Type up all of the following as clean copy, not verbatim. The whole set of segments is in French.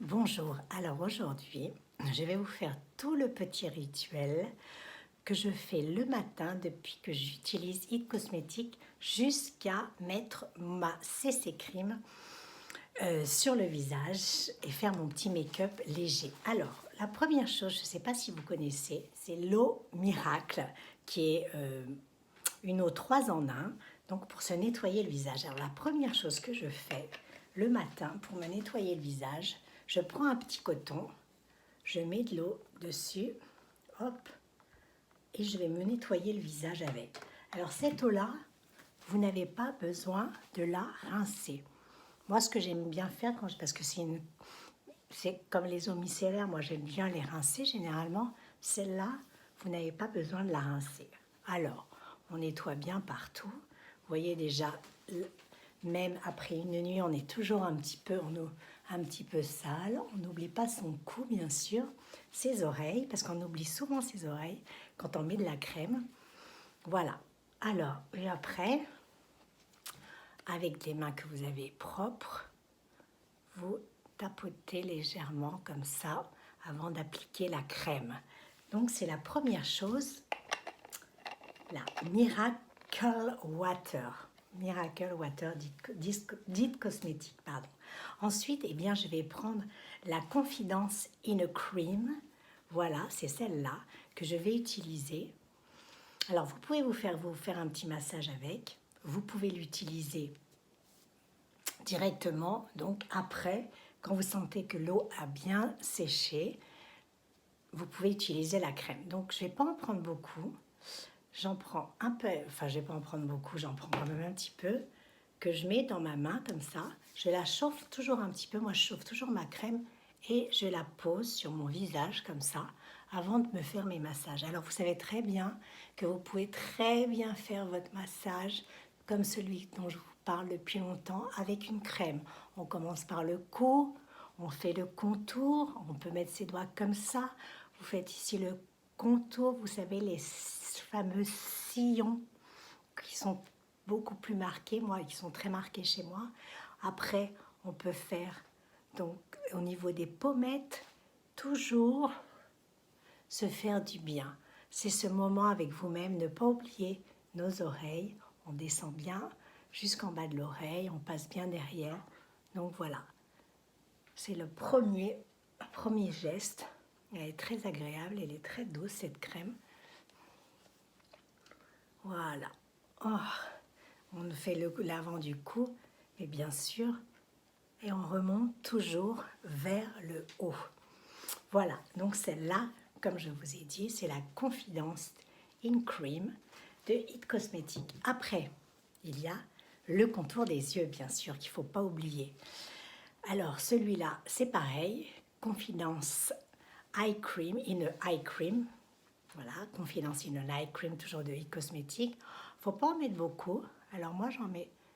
Bonjour, alors aujourd'hui, je vais vous faire tout le petit rituel que je fais le matin depuis que j'utilise It Cosmetics jusqu'à mettre ma CC Cream sur le visage et faire mon petit make-up léger. Alors, la première chose, je ne sais pas si vous connaissez, c'est l'eau miracle qui est une eau 3 en 1, donc pour se nettoyer le visage. Alors la première chose que je fais le matin pour me nettoyer le visage, je prends un petit coton, je mets de l'eau dessus, hop, et je vais me nettoyer le visage avec. Alors cette eau-là, vous n'avez pas besoin de la rincer. Moi, ce que j'aime bien faire, parce que c'est comme les eaux micellaires, moi j'aime bien les rincer généralement. Celle-là, vous n'avez pas besoin de la rincer. Alors, on nettoie bien partout. Vous voyez déjà, même après une nuit, on est toujours un petit peu sale. On n'oublie pas son cou, bien sûr, ses oreilles, parce qu'on oublie souvent ses oreilles quand on met de la crème. Voilà. Alors, et après, avec les mains que vous avez propres, vous tapotez légèrement comme ça avant d'appliquer la crème. Donc c'est la première chose, la Miracle Water. Miracle Water It Cosmetics, pardon. Ensuite, eh bien, je vais prendre la Confidence in a Cream. Voilà, c'est celle-là que je vais utiliser. Alors, vous pouvez vous faire un petit massage avec. Vous pouvez l'utiliser directement, donc après, quand vous sentez que l'eau a bien séché, vous pouvez utiliser la crème. Donc je ne vais pas en prendre beaucoup, j'en prends un peu, enfin je ne vais pas en prendre beaucoup, j'en prends quand même un petit peu, que je mets dans ma main comme ça, je la chauffe toujours un petit peu, moi je chauffe toujours ma crème et je la pose sur mon visage comme ça, avant de me faire mes massages. Alors vous savez très bien que vous pouvez très bien faire votre massage comme celui dont je vous parle depuis longtemps avec une crème. On commence par le cou, on fait le contour, on peut mettre ses doigts comme ça. Vous faites ici le contour, vous savez les fameux sillons qui sont beaucoup plus marqués, moi, ils sont très marqués chez moi. Après, on peut faire donc au niveau des pommettes, toujours se faire du bien. C'est ce moment avec vous-même, ne pas oublier nos oreilles. On descend bien jusqu'en bas de l'oreille, on passe bien derrière. Donc voilà, c'est le premier geste. Elle est très agréable, elle est très douce cette crème. Voilà. Oh, on fait l'avant du cou, et bien sûr, et on remonte toujours vers le haut. Voilà, donc celle-là, comme je vous ai dit, c'est la Confidence in Cream de It Cosmetics. Après, il y a le contour des yeux, bien sûr, qu'il ne faut pas oublier. Alors, celui-là, c'est pareil, Confidence Eye Cream in a Eye Cream. Voilà, Confidence in a Eye Cream, toujours de It Cosmetics. Faut pas en mettre beaucoup. Alors moi,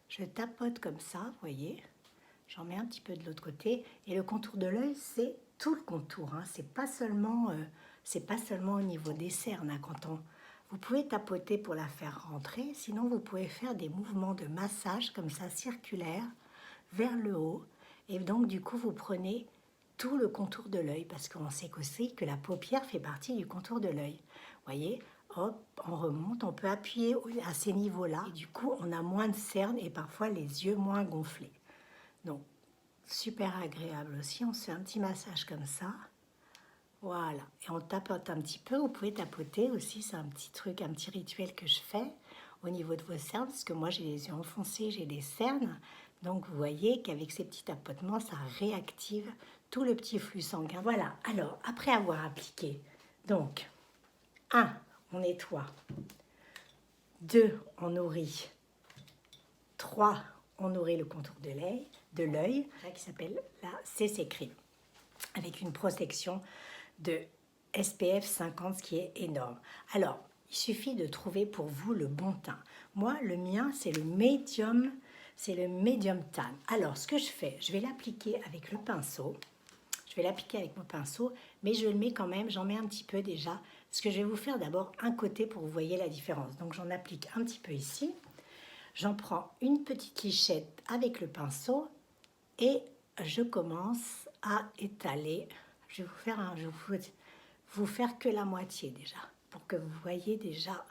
je tapote comme ça, vous voyez. J'en mets un petit peu de l'autre côté. Et le contour de l'œil, c'est tout le contour. Hein. C'est pas seulement au niveau des cernes. Hein. Vous pouvez tapoter pour la faire rentrer. Sinon, vous pouvez faire des mouvements de massage comme ça, circulaires, vers le haut. Et donc, du coup, vous prenez tout le contour de l'œil parce qu'on sait aussi que la paupière fait partie du contour de l'œil. Vous voyez, hop, on remonte, on peut appuyer à ces niveaux-là. Et du coup, on a moins de cernes et parfois les yeux moins gonflés. Donc, super agréable aussi. On se fait un petit massage comme ça. Voilà. Et on tapote un petit peu. Vous pouvez tapoter aussi. C'est un petit truc, un petit rituel que je fais au niveau de vos cernes. Parce que moi, j'ai les yeux enfoncés, j'ai des cernes. Donc, vous voyez qu'avec ces petits tapotements, ça réactive tout le petit flux sanguin. Voilà. Alors, après avoir appliqué, donc, 1, on nettoie. 2, on nourrit. 3, on nourrit le contour de l'œil, qui s'appelle la CC Cream, avec une protection de SPF 50, ce qui est énorme. Alors, il suffit de trouver pour vous le bon teint. Moi, le mien, c'est le medium tan. Alors, ce que je fais, je vais l'appliquer avec le pinceau. Je vais l'appliquer avec mon pinceau, mais je le mets quand même, j'en mets un petit peu déjà, parce que je vais vous faire d'abord un côté pour que vous voyez la différence. Donc, j'en applique un petit peu ici. J'en prends une petite lichette avec le pinceau et je commence à étaler. Je vais vous faire vous faire que la moitié déjà, pour que vous voyez déjà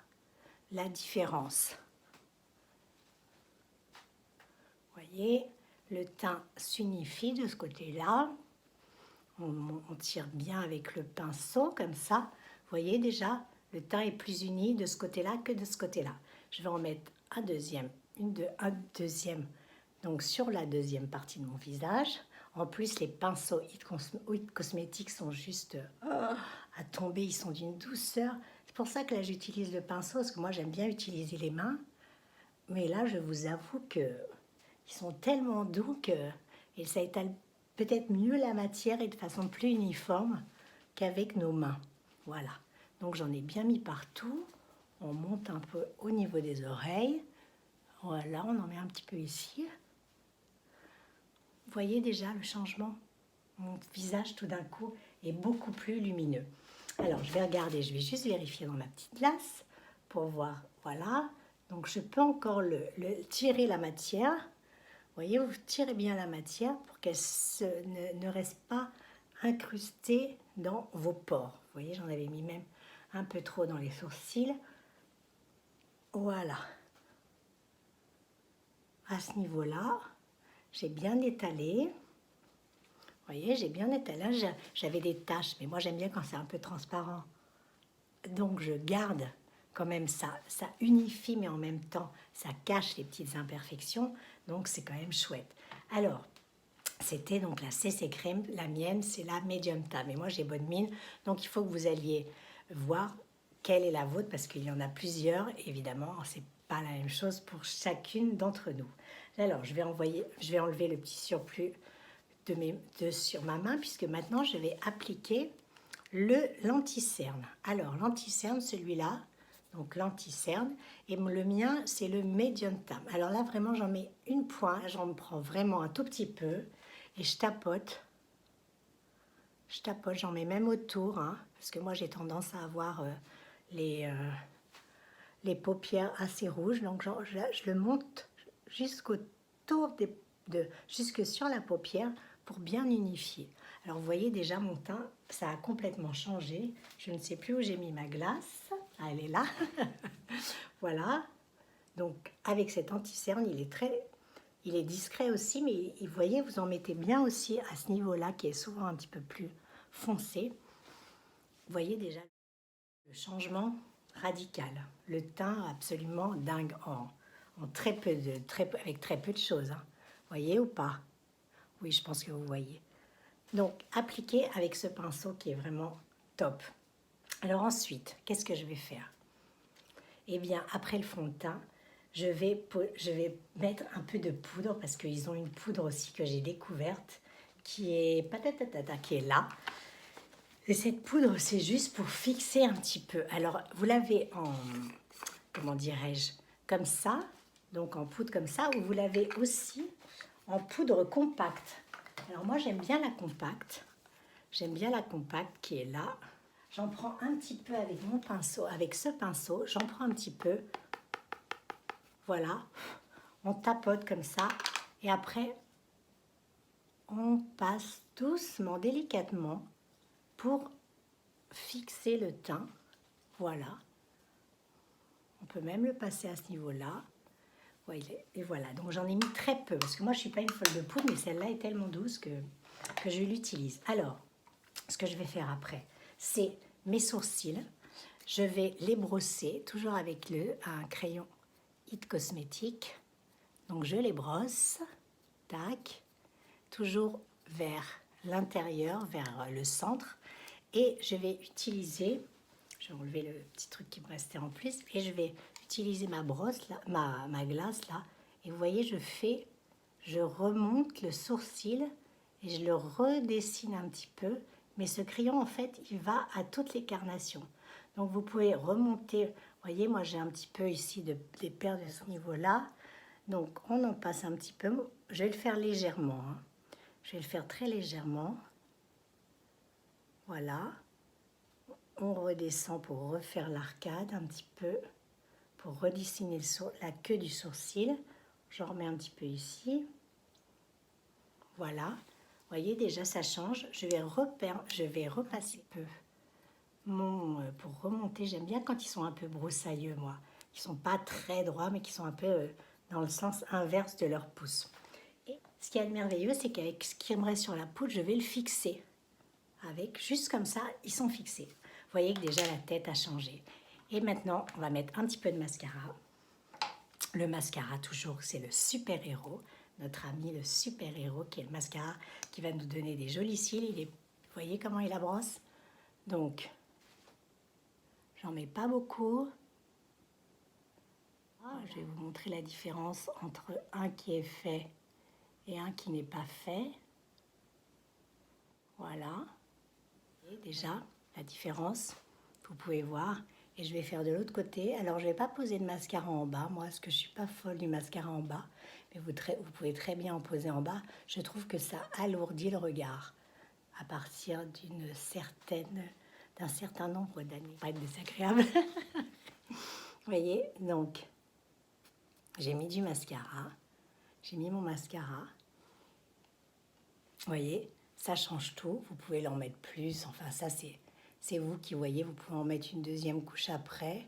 la différence. Vous voyez, le teint s'unifie de ce côté-là. On tire bien avec le pinceau, comme ça. Vous voyez déjà, le teint est plus uni de ce côté-là que de ce côté-là. Je vais en mettre un deuxième, un deuxième, donc sur la deuxième partie de mon visage. En plus, les pinceaux It Cosmetics sont juste à tomber, ils sont d'une douceur. C'est pour ça que là, j'utilise le pinceau, parce que moi, j'aime bien utiliser les mains. Mais là, je vous avoue que ils sont tellement doux que et ça étale peut-être mieux la matière et de façon plus uniforme qu'avec nos mains. Voilà. Donc j'en ai bien mis partout. On monte un peu au niveau des oreilles. Voilà, on en met un petit peu ici. Vous voyez déjà le changement? Mon visage tout d'un coup est beaucoup plus lumineux. Alors je vais regarder, je vais juste vérifier dans ma petite glace pour voir. Voilà. Donc je peux encore tirer la matière. Vous voyez, vous tirez bien la matière pour qu'elle ne reste pas incrustée dans vos pores. Vous voyez, j'en avais mis même un peu trop dans les sourcils. Voilà. À ce niveau-là, j'ai bien étalé. Vous voyez, j'ai bien étalé. J'avais des taches, mais moi j'aime bien quand c'est un peu transparent. Donc je garde quand même ça unifie, mais en même temps, ça cache les petites imperfections. Donc c'est quand même chouette. Alors, c'était donc la CC Crème, la mienne, c'est la Medium Tan. Mais moi, j'ai bonne mine, donc il faut que vous alliez voir quelle est la vôtre, parce qu'il y en a plusieurs, évidemment, c'est pas la même chose pour chacune d'entre nous. Alors, je vais enlever le petit surplus sur ma main, puisque maintenant, je vais appliquer l'anti-cerne. Alors, l'anti-cerne, celui-là, donc l'anti-cerne, et le mien, c'est le Medium Tan. Alors là, vraiment, j'en mets une pointe, j'en prends vraiment un tout petit peu, et je tapote, j'en mets même autour, hein, parce que moi j'ai tendance à avoir les paupières assez rouges, donc je le monte jusqu'au tour jusque sur la paupière pour bien unifier. Alors vous voyez déjà mon teint, ça a complètement changé. Je ne sais plus où j'ai mis ma glace. Ah, elle est là. Voilà. Donc avec cet anti-cerne, il est discret aussi, mais vous voyez, vous en mettez bien aussi à ce niveau-là, qui est souvent un petit peu plus foncé. Vous voyez déjà le changement radical. Le teint absolument dingue avec très peu de choses. Hein. Vous voyez ou pas? Oui, je pense que vous voyez. Donc, appliquez avec ce pinceau qui est vraiment top. Alors ensuite, qu'est-ce que je vais faire? Eh bien, après le fond de teint, je vais mettre un peu de poudre parce qu'ils ont une poudre aussi que j'ai découverte qui est là. Et cette poudre, c'est juste pour fixer un petit peu. Alors, vous l'avez comment dirais-je, comme ça, donc en poudre comme ça, ou vous l'avez aussi en poudre compacte. Alors moi, j'aime bien la compacte. J'aime bien la compacte qui est là. J'en prends un petit peu avec mon pinceau, avec ce pinceau, j'en prends un petit peu. Voilà, on tapote comme ça et après on passe doucement, délicatement pour fixer le teint. Voilà, on peut même le passer à ce niveau-là. Et voilà, donc j'en ai mis très peu parce que moi je suis pas une folle de poudre, mais celle-là est tellement douce que je l'utilise. Alors, ce que je vais faire après, c'est mes sourcils. Je vais les brosser toujours avec un crayon It Cosmetics. Donc je les brosse, tac, toujours vers l'intérieur, vers le centre. Et je vais utiliser, je vais enlever le petit truc qui me restait en plus, et je vais utiliser ma brosse, là, ma glace là. Et vous voyez, je remonte le sourcil et je le redessine un petit peu. Mais ce crayon, en fait, il va à toutes les carnations. Donc vous pouvez remonter, vous voyez, moi j'ai un petit peu ici des perles de ce niveau-là. Donc on en passe un petit peu, je vais le faire légèrement, hein. Je vais le faire très légèrement. Voilà. On redescend pour refaire l'arcade un petit peu, pour redessiner la queue du sourcil. J'en remets un petit peu ici. Voilà. voyez, déjà ça change. Je vais repasser un peu pour remonter. J'aime bien quand ils sont un peu broussailleux, moi. Ils sont pas très droits, mais qui sont un peu dans le sens inverse de leur pouce. Et ce qui est merveilleux, c'est qu'avec ce qui me reste sur la poudre, je vais le fixer. Avec, juste comme ça, ils sont fixés. Vous voyez que déjà la tête a changé. Et maintenant, on va mettre un petit peu de mascara. Le mascara, toujours, c'est le super-héros. Notre ami, le super-héros, qui est le mascara qui va nous donner des jolis cils. Vous voyez comment il la brosse? Donc, j'en mets pas beaucoup. Je vais vous montrer la différence entre un qui est fait et un qui n'est pas fait. Voilà. Et déjà, la différence, vous pouvez voir. Et je vais faire de l'autre côté. Alors, je ne vais pas poser de mascara en bas, moi, parce que je ne suis pas folle du mascara en bas. Mais vous pouvez très bien en poser en bas. Je trouve que ça alourdit le regard à partir d'un certain nombre d'années. Pas être désagréable. Vous voyez, donc, j'ai mis du mascara. J'ai mis mon mascara. Vous voyez, ça change tout. Vous pouvez l'en mettre plus. Enfin, ça, c'est vous qui voyez. Vous pouvez en mettre une deuxième couche après.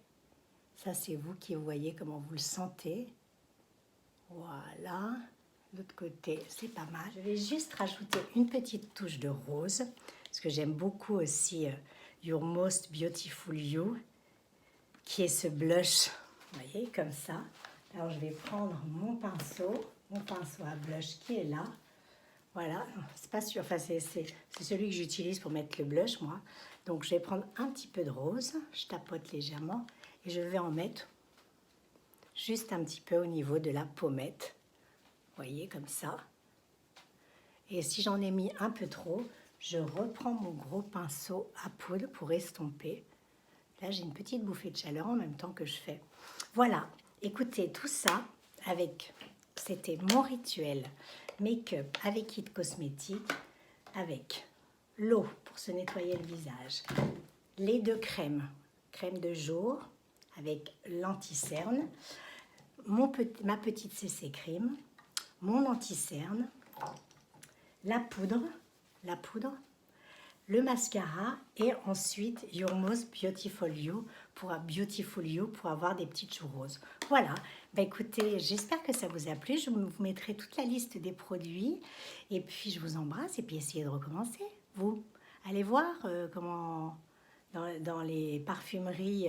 Ça, c'est vous qui voyez comment vous le sentez. Voilà. L'autre côté, c'est pas mal. Je vais juste rajouter une petite touche de rose. Parce que j'aime beaucoup aussi Your Most Beautiful You. Qui est ce blush. Vous voyez, comme ça. Alors, je vais prendre mon pinceau à blush qui est là. Voilà, c'est pas sûr, enfin c'est celui que j'utilise pour mettre le blush, moi. Donc je vais prendre un petit peu de rose, je tapote légèrement et je vais en mettre juste un petit peu au niveau de la pommette. Vous voyez, comme ça. Et si j'en ai mis un peu trop, je reprends mon gros pinceau à poudre pour estomper. Là, j'ai une petite bouffée de chaleur en même temps que je fais. Voilà, écoutez, tout ça, c'était mon rituel make-up avec It Cosmetics, avec l'eau pour se nettoyer le visage, les deux crèmes, crème de jour avec l'anti-cerne, ma petite CC Cream, mon anti-cerne, la poudre, le mascara et ensuite Your Most Beautiful You pour avoir des petites joues roses. Voilà, bah écoutez, j'espère que ça vous a plu. Je vous mettrai toute la liste des produits et puis je vous embrasse et puis essayez de recommencer. Vous, allez voir comment dans les parfumeries,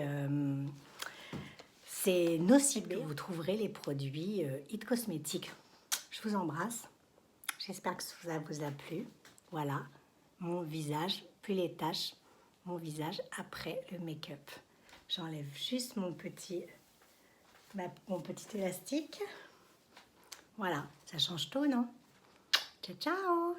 c'est Nocibé, vous trouverez les produits It Cosmetics. Je vous embrasse. J'espère que ça vous a plu. Voilà, mon visage, puis les taches, mon visage après le make-up. J'enlève juste mon petit élastique. Voilà, ça change tout, non? Ciao, ciao!